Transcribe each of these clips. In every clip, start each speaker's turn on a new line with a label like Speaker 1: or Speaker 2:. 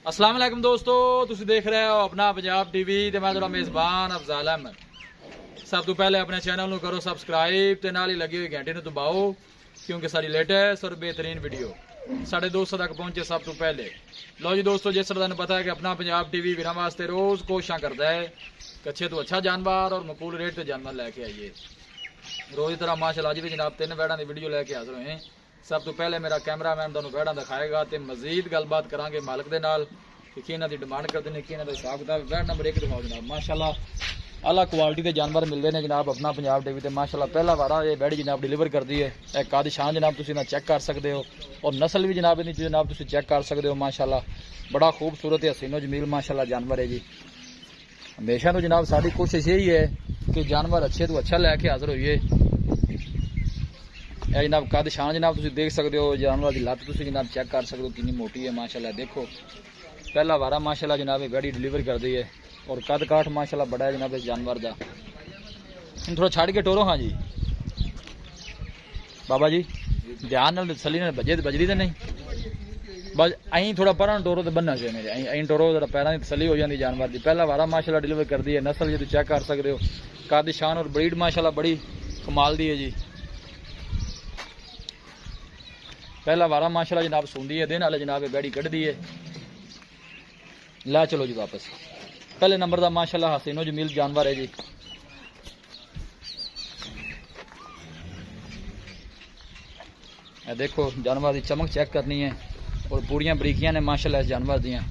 Speaker 1: अस्सलाम वालेकुम दोस्तों, तुसी देख रहे हो अपना पंजाब टीवी ते मैं तुहाडा मेज़बान अफजाल अहमद। सब तो पहले अपने चैनल नूं करो सबसक्राइब ते नाल ही लगी हुई घंटी नूं दबाओ, क्योंकि सारी लेटेस्ट और बेहतरीन वीडियो साढ़े दोस्तों तक पहुंचे सब तो पहले। लो जी दोस्तों, जिस तरह पता है कि अपना पंजाब टीवी वीरां वास्ते रोज़ कोशिशां करता है कि अच्छे तो अच्छा जानवर और मकबूल रेट ते जानवर लैके आइए। रोज़ तरह माशाअल्लाह अज भी जनाब 3 वैड़ां की वीडियो लैके हाजिर हुए हैं। सब तो पहले मेरा कैमरामैन तुहानूं वैड़ां दिखाएगा तो मजीद गलबात करांगे मालिक दे नाल कि इन्हां दी डिमांड करते हैं, कि इन्हां दा हिसाब किताब। वैड़ नंबर 1 दिखाओ जनाब, माशाअल्लाह आला क्वालिटी के जानवर मिलते हैं जनाब अपना पंजाब टीवी ते। माशाअल्लाह पहला वारा ये वैड़ जनाब डिलीवर करती है। एक काद शान जनाब तुसीं इन्हां चेक कर सकते हो, और नस्ल भी जनाब इन्हीं जनाब तुसीं चेक कर सकते हो। माशाअल्लाह बड़ा खूबसूरत हसीनो जमील माशाअल्लाह जानवर है जी। हमेशा तो जनाब साडी कोशिश यही है कि जानवर अच्छे तो अच्छा लैके हाजिर होइए। जनाब कद शान जनाब तुसीं देख सकते हो, जानवर की लत्त तुसीं जनाब चेक कर सकते हो कितनी मोटी है माशाअल्लाह। देखो पहला वारा माशाअल्लाह जनाब वैड़ी डिलीवर कर दी है, और कद काठ माशाअल्लाह बड़ा है जनाब इस जानवर का। थोड़ा छड़ के टोरो। हाँ जी बाबा जी, ध्यान नाल तसल्ली नाल बजरी तो नहीं, बस अं थोड़ा पर टोरो तो बनना चाहिए मेरे अं टोरो, जरा पैरों की तसल्ली हो जाती जानवर की। पहला वारा माशाअल्लाह डिलीवर कर दी है। नस्ल जी चेक कर सकते हो, कद शान और ब्रीड माशाअल्लाह बड़ी कमाल दी है जी। पहला वारा माशाअल्लाह जनाब सुनदी है, दिन वाले जनाब बैड़ी कढ़दी है। ला चलो जी वापस। पहले नंबर का माशाअल्लाह हसीनो जमील जानवर है जी। देखो जानवर की चमक चेक करनी है, और पूरियां बरीकियां ने माशाअल्लाह इस जानवर दियां।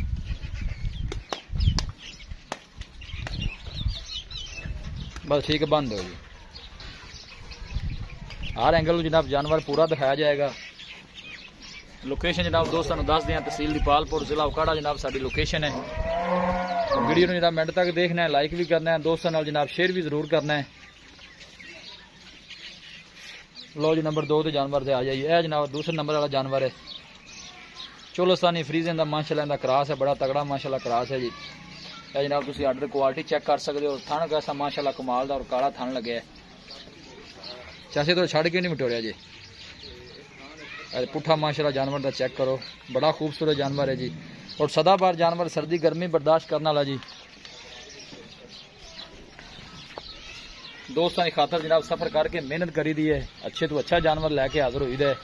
Speaker 1: बस ठीक है, बंद हो जी। हर एंगल जनाब जानवर पूरा दिखाया जाएगा। लोकेशन जनाब दोस्तों दस दें, तहसील दीपालपुर जिला उकाड़ा जनाब साडी लोकेशन है। वीडियो में जनाब मिनट तक देखना है, लाइक भी करना है, दोस्तों नाल जनाब शेयर भी जरूर करना है। लो जी नंबर 2 के जानवर से आ जाइए। यह जनाब दूसरे नंबर वाला जानवर है, चोलोस्तानी फ्रीजन का माशाअल्लाह इनका क्रॉस है, बड़ा तगड़ा माशाअल्लाह क्रॉस है जी। यह जनाब तुसीं आर्डर क्वालिटी चेक कर सकते हो। थन कैसा माशाअल्लाह कमाल दा और काला थन लगे है। चाचे तो छड़ के नहीं मिटोरिया जी। पुठा माशाअल्लाह जानवर का चेक करो, बड़ा खूबसूरत जानवर है जी, और सदाबार जानवर, सर्दी गर्मी बर्दाश्त करने वाला जी। दोस्तों की खातर जनाब सफर करके मेहनत करी दी है, अच्छे तो अच्छा जानवर लैके हाजिर हुई है।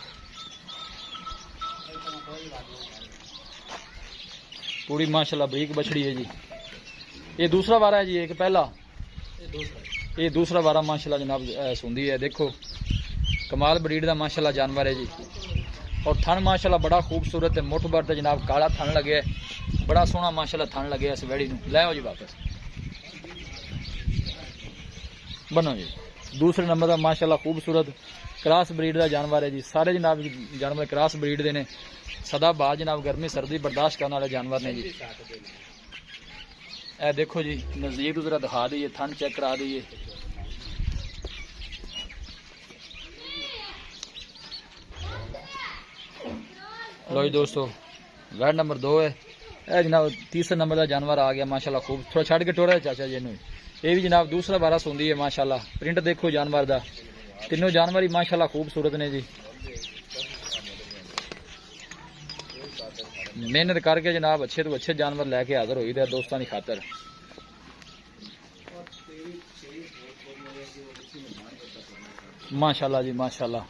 Speaker 1: पूरी माशाअल्लाह बरीक बछड़ी है जी। ये दूसरा वारा है जी, एक पहला ये दूसरा वारा माशाअल्लाह जनाब सुनदी है। देखो कमाल ब्रीड का माशाअल्लाह जानवर है जी, और थन माशाअल्लाह बड़ा खूबसूरत है। मुठ भर जनाब काला थन लगे, बड़ा सोहना माशाअल्लाह थन लगे इस वैड़ी नूं। लै आओ जी वापस, बनो जी। दूसरे नंबर का माशाअल्लाह खूबसूरत क्रॉस ब्रीड का जानवर है जी। सारे जनाब जानवर क्रॉस ब्रीड के ने, सदाबहार जनाब गर्मी सर्दी बर्दाश्त करने वाले जानवर ने जी। ए देखो जी नज़दीक जरा दिखा दीजिए, थन चेक करा दीजिए। लो जी दोस्तों, वैड़ नंबर 2 है। यह जनाब तीसरे नंबर का जानवर आ गया माशाअल्लाह खूब। थोड़ा छड़ के टोरा है चाचा जी। ये भी जनाब दूसरा बारा सुनदी है माशाअल्लाह। प्रिंट देखो जानवर का, तीनों जानवर ही माशाअल्लाह खूबसूरत ने जी। मेहनत करके जनाब अच्छे तो अच्छे जानवर लैके हाजिर हुई है दोस्तों की खातर। माशाअल्लाह जी माशाअल्लाह।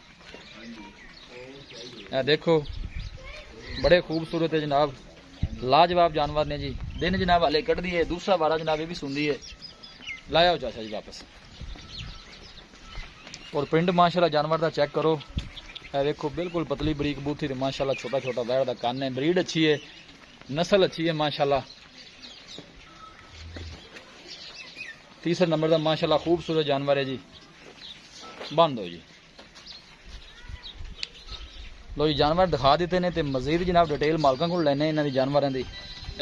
Speaker 1: देखो बड़े खूबसूरत है जनाब, लाजवाब जानवर ने जी। दिन जनाब हले कट दी है, दूसरा वारा जनाब ये भी सुनदी है। लाया हो चाचा जी वापस। और प्रिंट माशाअल्लाह जानवर का चेक करो। देखो बिल्कुल पतली बरीक बूथी माशाअल्लाह, छोटा छोटा वैड़ का कान है। ब्रीड अच्छी है, नस्ल अच्छी है माशाअल्लाह। तीसरे नंबर का माशाअल्लाह खूबसूरत जानवर है जी। बंद हो जी। लो जी जानवर दिखा देते हैं, तो मजीद जनाब डिटेल मालकों को लेने इन्होंने जानवरों की।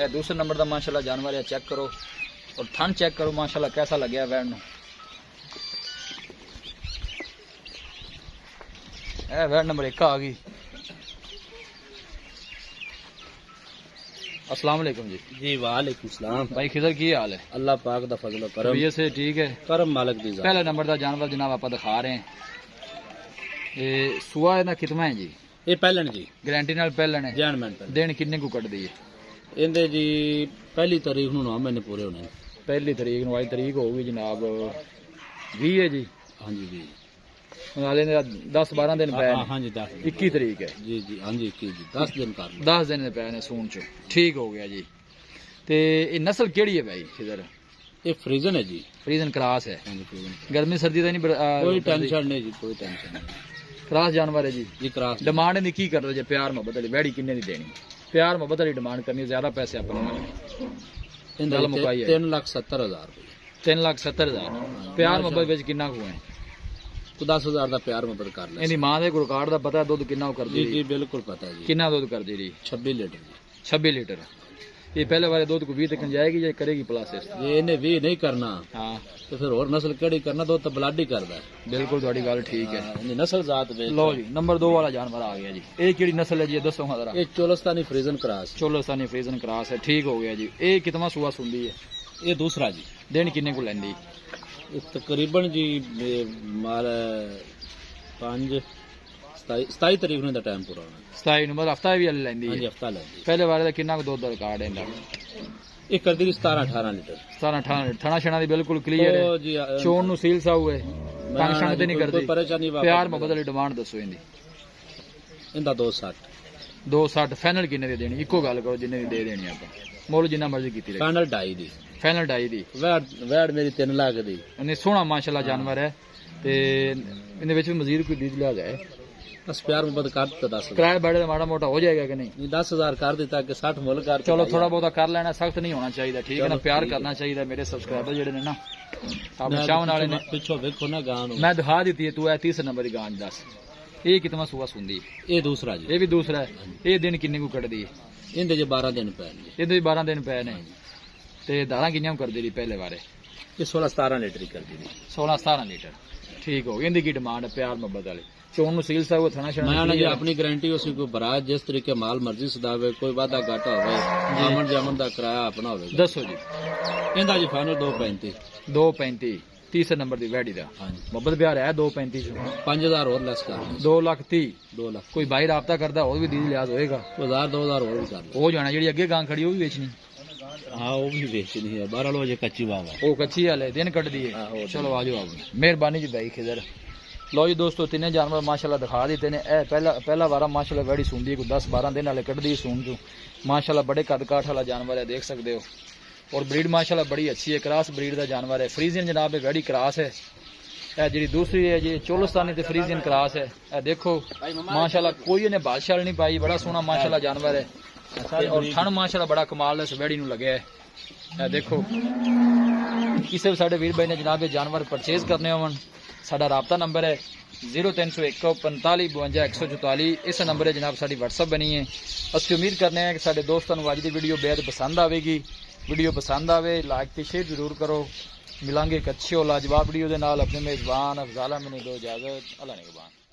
Speaker 1: दूसरे नंबर का माशाअल्लाह जानवर है, चेक करो, और थन चेक करो माशाअल्लाह कैसा लगे वैड़ नूं। वैड़ नंबर 1 आ गई। अस्सलाम वालेकुम जी।
Speaker 2: जी वालेकुम सलाम
Speaker 1: भाई, खिदर की हाल है?
Speaker 2: अल्लाह पाक दा फजल करम
Speaker 1: ये से ठीक है,
Speaker 2: करम मालिक दी जात।
Speaker 1: पहले नंबर का जानवर जनाब आप दिखा रहे हैं। ये सुआ ना कितना है जी?
Speaker 2: ये पहलन जी
Speaker 1: गारंटी नाल पहलन है।
Speaker 2: जानमैन पहलन
Speaker 1: दिन किन्ने को कट दी है?
Speaker 2: ਇਹਦੇ ਜੀ ਪਹਿਲੀ ਤਾਰੀਖ ਨੂੰ 9 ਮਹੀਨੇ ਪੂਰੇ ਹੋਣੇ।
Speaker 1: ਪਹਿਲੀ ਤਰੀਕ ਨੂੰ, ਅੱਜ ਤਰੀਕ ਹੋਊਗੀ ਜਨਾਬ 20 ਹੈ ਜੀ।
Speaker 2: ਹਾਂਜੀ ਜੀ,
Speaker 1: ਨਾਲੇ 10-12 ਦਿਨ ਪਏ ਨੇ।
Speaker 2: ਹਾਂਜੀ 10
Speaker 1: 21 ਤਰੀਕ ਹੈ
Speaker 2: ਜੀ ਜੀ, ਹਾਂਜੀ 21 ਜੀ, 10 ਦਿਨ ਕਰ ਲਓ।
Speaker 1: 10 ਦਿਨ ਦੇ ਪਏ ਨੇ ਸੂਣ ਚ। ਠੀਕ ਹੋ ਗਿਆ ਜੀ। ਤੇ ਇਹ ਨਸਲ ਕਿਹੜੀ ਹੈ ਭਾਈ ਖਿਦਰ?
Speaker 2: ਇਹ ਫਰੀਜ਼ਨ ਹੈ ਜੀ।
Speaker 1: ਫਰੀਜ਼ਨ ਕ੍ਰਾਸ ਹੈ।
Speaker 2: ਹਾਂਜੀ ਫਰੀਜ਼ਨ,
Speaker 1: ਗਰਮੀ ਸਰਦੀ ਦਾ ਨਹੀਂ
Speaker 2: ਕੋਈ ਟੈਨਸ਼ਨ ਨਹੀਂ ਜੀ, ਕੋਈ ਟੈਨਸ਼ਨ ਨਹੀਂ
Speaker 1: ਕ੍ਰਾਸ ਜਾਨਵਰ ਹੈ ਜੀ।
Speaker 2: ਜੀ। ਕਰਾਸ
Speaker 1: ਡਿਮਾਂਡ ਇਹਦੀ ਕੀ ਕਰਦੇ ਜੇ ਪਿਆਰ ਮੁਹੱਬਤ ਵਾਲੀ ਵੈੜੀ ਕਿੰਨੇ ਦੀ ਦੇਣੀ? ਪਿਆਰ ਮੁਹੱਬਤ ਵਾਲੀ ਡਿਮਾਂਡ ਕਰਨੀ, ਜ਼ਿਆਦਾ ਪੈਸੇ ਆਪਾਂ ਨੂੰ ਗੱਲ ਮੁਕਾਈ ਹੈ
Speaker 2: 3,70,000 ਰੁਪਏ।
Speaker 1: 3,70,000। ਪਿਆਰ ਮੁਹੱਬਤ ਵਿੱਚ ਕਿੰਨਾ ਕੁ ਹੈ?
Speaker 2: ਤੂੰ 10,000 ਦਾ ਪਿਆਰ ਮੁਹੱਬਤ ਕਰ ਲੈ।
Speaker 1: ਇਹਦੀ ਮਾਂ ਦੇ ਰਿਕਾਰਡ ਦਾ ਪਤਾ ਦੁੱਧ ਕਿੰਨਾ ਉਹ ਕਰਦੀ
Speaker 2: ਜੀ
Speaker 1: ਰਹੀ?
Speaker 2: ਜੀ ਬਿਲਕੁਲ ਪਤਾ ਜੀ।
Speaker 1: ਕਿੰਨਾ ਦੁੱਧ ਕਰਦੀ ਰਹੀ?
Speaker 2: 26 ਲੀਟਰ ਜੀ।
Speaker 1: 26 ਲੀਟਰ। ਇਹ ਪਹਿਲੇ ਵਾਲੇ ਦੁੱਧ ਕੋ 20 ਤੱਕ ਜਾਏਗੀ ਜਾਂ ਕਰੇਗੀ ਪਲੱਸ ਇਸ?
Speaker 2: ਜੇ ਇਹਨੇ 20 ਨਹੀਂ ਕਰਨਾ
Speaker 1: ਹਾਂ
Speaker 2: ਤੇ ਫਿਰ ਹੋਰ ਨਸਲ ਕਿਹੜੀ ਕਰਨਾ? ਦੁੱਧ ਤਾਂ ਬਲੱਡ ਹੀ ਕਰਦਾ ਹੈ।
Speaker 1: ਬਿਲਕੁਲ ਤੁਹਾਡੀ ਗੱਲ ਠੀਕ ਹੈ।
Speaker 2: ਇਹਦੀ ਨਸਲ ਜ਼ਾਤ ਵੇਖ
Speaker 1: ਲਓ ਜੀ, ਨੰਬਰ 2 ਵਾਲਾ ਜਾਨਵਰ ਆ ਗਿਆ ਜੀ। ਇਹ ਕਿਹੜੀ ਨਸਲ ਹੈ ਜੀ? ਇਹ ਦੱਸੋ ਹਾਂ ਜ਼ਰਾ।
Speaker 2: ਇਹ Cholistani Friesian cross.
Speaker 1: Cholistani Friesian cross ਹੈ। ਠੀਕ ਹੋ ਗਿਆ ਜੀ। ਇਹ ਕਿਤਨਾ ਸੂਆ ਸੁੰਦੀ ਹੈ?
Speaker 2: ਇਹ ਦੂਸਰਾ ਜੀ।
Speaker 1: ਦਿਨ ਕਿੰਨੇ ਕੋ ਲੈਂਦੀ?
Speaker 2: ਇਹ ਤਕਰੀਬਨ ਜੀ ਮਾਲ 27 ਤਰੀਕ ਨੂੰ ਦਾ ਟਾਈਮ ਪੂਰਾ ਹੋਣਾ।
Speaker 1: 27 ਨੂੰ, ਮਤਲਬ ਹਫਤਾ ਵੀ ਲੈਂਦੀ
Speaker 2: ਹਾਂਜੀ
Speaker 1: ਹੈ।
Speaker 2: ਹਫਤਾ ਲੈਂਦੀ।
Speaker 1: ਪਹਿਲੇ ਵਾਲੇ ਦਾ ਕਿੰਨਾ ਕੁ ਦੁੱਧ ਦਾ ਰਿਕਾਰਡ ਹੈ ਇਹਦਾ?
Speaker 2: ਇਹ ਕਰਦੀ 17-18 ਲੀਟਰ।
Speaker 1: 17-18 ਥਣਾ ਛਣਾ ਦੀ ਬਿਲਕੁਲ ਕਲੀਅਰ ਹੈ।
Speaker 2: ਉਹ ਜੀ
Speaker 1: ਚੋਣ ਨੂੰ ਸੀਲ ਸਾਊ ਹੈ। ਤੰਗ ਸ਼ੰਗ ਤੇ ਨਹੀਂ
Speaker 2: ਕੋਈ
Speaker 1: ਕਰਦੀ।
Speaker 2: ਪਰੇਸ਼ਾਨੀ
Speaker 1: ਪਿਆਰ ਮੁਹੱਬਤ ਵਾਲੀ ਡਿਮਾਂਡ ਦੱਸੋ ਇਹਦੀ।
Speaker 2: ਇਹਦਾ 260।
Speaker 1: 260 ਫਾਈਨਲ ਕਿੰਨੇ ਦੀ ਦੇਣੀ? ਇੱਕੋ ਗੱਲ ਕਰੋ, ਜਿੰਨੇ ਦੀ ਦੇ ਦੇਣੀ ਆਪਾਂ। ਮੁੱਲ ਜਿੰਨਾ ਮਰਜ਼ੀ ਕੀਤੀ ਰਹੇ।
Speaker 2: ਫਾਈਨਲ 2.5 ਦੀ।
Speaker 1: ਫਾਈਨਲ 2.5 ਦੀ।
Speaker 2: ਵੈੜ ਮੇਰੀ 3 ਲੱਖ ਦੀ।
Speaker 1: ਇਹਨੇ ਸੋਹਣਾ ਮਾਸ਼ਾਅੱਲਾ ਜਾਨਵਰ ਹੈ ਤੇ ਇਹਦੇ ਵਿੱਚ ਵੀ ਮਜ਼ੀਦ ਕੋਈ ਡੀਜ਼ ਲਿਆ ਜਾਏ।
Speaker 2: ਬਸ ਪਿਆਰ ਮੁਹੱਬਤ ਕਰ ਦਿੱਤਾ 10,000।
Speaker 1: ਕਿਰਾਇਆ ਬੜੇ ਦਾ ਮਾੜਾ ਮੋਟਾ ਹੋ ਜਾਏਗਾ ਕਿ ਨਹੀਂ?
Speaker 2: ਨਹੀਂ 10,000 ਕਰ ਦਿੱਤਾ ਕਿ 60 ਮੁੱਲ ਕਰ।
Speaker 1: ਚਲੋ ਥੋੜਾ ਬਹੁਤਾ ਕਰ ਲੈਣਾ, ਸਖਤ ਨਹੀਂ ਹੋਣਾ ਚਾਹੀਦਾ। ਠੀਕ ਹੈ ਨਾ? ਪਿਆਰ ਕਰਨਾ ਚਾਹੀਦਾ। ਮੇਰੇ ਸਬਸਕ੍ਰਾਈਬਰ ਜਿਹੜੇ ਨੇ ਨਾ ਆਪਣੇ ਚਾਹਣ ਵਾਲੇ ਨੇ।
Speaker 2: ਪਿੱਛੋਂ ਵੇਖੋ ਨਾ ਗਾਂ ਨੂੰ।
Speaker 1: ਮੈਂ ਦਿਖਾ ਦਿੱਤੀ ਹੈ, ਤੂੰ ਇਹ 30 ਨੰਬਰ ਦੀ ਗਾਂ ਦੱਸ। ਇਹ ਕਿਤਨਾ ਸੂਆ ਸੁੰਦੀ?
Speaker 2: ਇਹ ਦੂਸਰਾ ਜੀ।
Speaker 1: ਇਹ ਵੀ ਦੂਸਰਾ ਹੈ। ਇਹ ਦਿਨ ਕਿੰਨੇ ਕੋ ਕੱਢਦੀ ਹੈ?
Speaker 2: ਇਹਦੇ ਜੇ 12 ਦਿਨ ਪਏ ਨੇ।
Speaker 1: ਇਹਦੇ ਵੀ 12 ਦਿਨ ਪਏ ਨੇ। ਤੇ ਦਾਣਾ ਕਿੰਨੀਆਂ ਕਰਦੀ ਰਹੀ ਪਹਿਲੇ ਵਾਰੇ?
Speaker 2: ਇਹ 16-17 ਲੀਟਰ ਹੀ ਕਰਦੀ ਰਹੀ।
Speaker 1: 16-17 ਲੀਟਰ। ਠੀਕ ਹੋ ਗਈ। ਇਹਦੀ ਕੀ ਡਿਮਾਂਡ ਹੈ ਪਿਆਰ ਮੁਹੱਬਤ ਵਾਲੀ? ਚੋਣ ਨੂੰ ਸੀਲ ਸਾਹਿਬ ਥਣਾ ਛਣਾ
Speaker 2: ਮੈਂ ਜੀ ਆਪਣੀ ਗਾਰੰਟੀ ਉਸੇ ਕੋਈ ਬਰਾਤ ਜਿਸ ਤਰੀਕੇ ਮਾਲ ਮਰਜ਼ੀ ਸਦਾਵੇ, ਕੋਈ ਵਾਧਾ ਘਾਟਾ ਹੋਵੇ, ਆਮਣ ਜਾਮਣ ਦਾ ਕਿਰਾਇਆ ਆਪਣਾ ਹੋਵੇਗਾ।
Speaker 1: ਦੱਸੋ ਜੀ।
Speaker 2: ਇਹਦਾ ਜੀ ਫਾਈਨਲ 2.35।
Speaker 1: 2.35 30 ਨੰਬਰ ਦੀ ਵੈੜੀ ਦਾ।
Speaker 2: ਹਾਂਜੀ
Speaker 1: ਮੁਹੱਬਤ ਪਿਆਰ ਹੈ 2.35 ਚ।
Speaker 2: 5,000 ਹੋਰ ਲੈਸ ਕਰ।
Speaker 1: 2,30,000।
Speaker 2: 2 ਲੱਖ।
Speaker 1: ਕੋਈ ਬਾਈ ਰਾਬਤਾ ਕਰਦਾ ਉਹ ਵੀ ਦੀਦੀ ਲਿਆਜ਼ ਹੋਏਗਾ।
Speaker 2: 2,000 ਹੋਰ ਵੀ ਕਰ ਲਓ।
Speaker 1: ਹੋ ਜਾਣਾ। ਜਿਹੜੀ ਅੱਗੇ ਗਾਂ ਖੜੀ ਉਹ ਵੀ ਵੇਚਣੀ।
Speaker 2: ਹਾਂ ਉਹ ਵੀ ਵੇਚਣੀ ਹੈ। 12 ਵਜੇ ਕੱਚੀ ਬਾਵਾ।
Speaker 1: ਉਹ ਕੱਚੀ ਵਾਲੇ ਦਿਨ ਕੱਢਦੀ ਹੈ। ਚਲੋ ਆਜੋ ਆਪ। ਮਿਹਰਬਾਨੀ ਜੀ ਬਾਈ ਖਿਦਰ। ਲਓ ਜੀ ਦੋਸਤੋ, ਤਿੰਨੇ ਜਾਨਵਰ ਮਾਸ਼ਾਅੱਲਾ ਦਿਖਾ ਦਿੱਤੇ ਨੇ। ਇਹ ਪਹਿਲਾ ਵਾਰਾ ਮਾਸ਼ਾਅੱਲਾ ਵੈੜੀ ਸੁਣਦੀ ਕੋਈ 10-12 ਦਿਨ ਵਾਲੇ ਕੱਢਦੀ ਸੂਣ ਚੋਂ। ਮਾਸ਼ਾਅੱਲਾ ਬੜੇ ਕੱਦ ਕਾਠ ਵਾਲਾ ਜਾਨਵਰ ਹੈ, ਦੇਖ ਸਕਦੇ ਹੋ। और ब्रीड माशाल्लाह बड़ी अच्छी है। क्रॉस ब्रीड का जानवर है। फ्रीजियन जनाब वैड़ी क्रॉस है। यह जी दूसरी है जी चोलस्तानी ते फ्रीजियन क्रॉस है। यह देखो माशाल्लाह कोई इन्हें बादशाह नहीं पाई। बड़ा सोहना माशाल्लाह जानवर है और थन माशाल्लाह बड़ा कमाल इस वैड़ी नूं लगे है। यह देखो किसी भी साडे वीर भाई ने जनाब जानवर परचेज करने होवन साडा राबता नंबर है 0301 45 52 144। इस नंबर है जनाब साडी व्हाट्सअप बनी है। असं उम्मीद करने हैं कि साडे दोस्तों नूं अज दी वीडियो बेहद पसंद आवेगी। वीडियो पसंद आवे लाइक ते शेयर जरूर करो। मिलांगे एक अच्छी और लाजवाब वीडियो के नाल। अपने मेजबान अफजाल अहमद नूं दो इजाजत। अल्लाह निगहबान।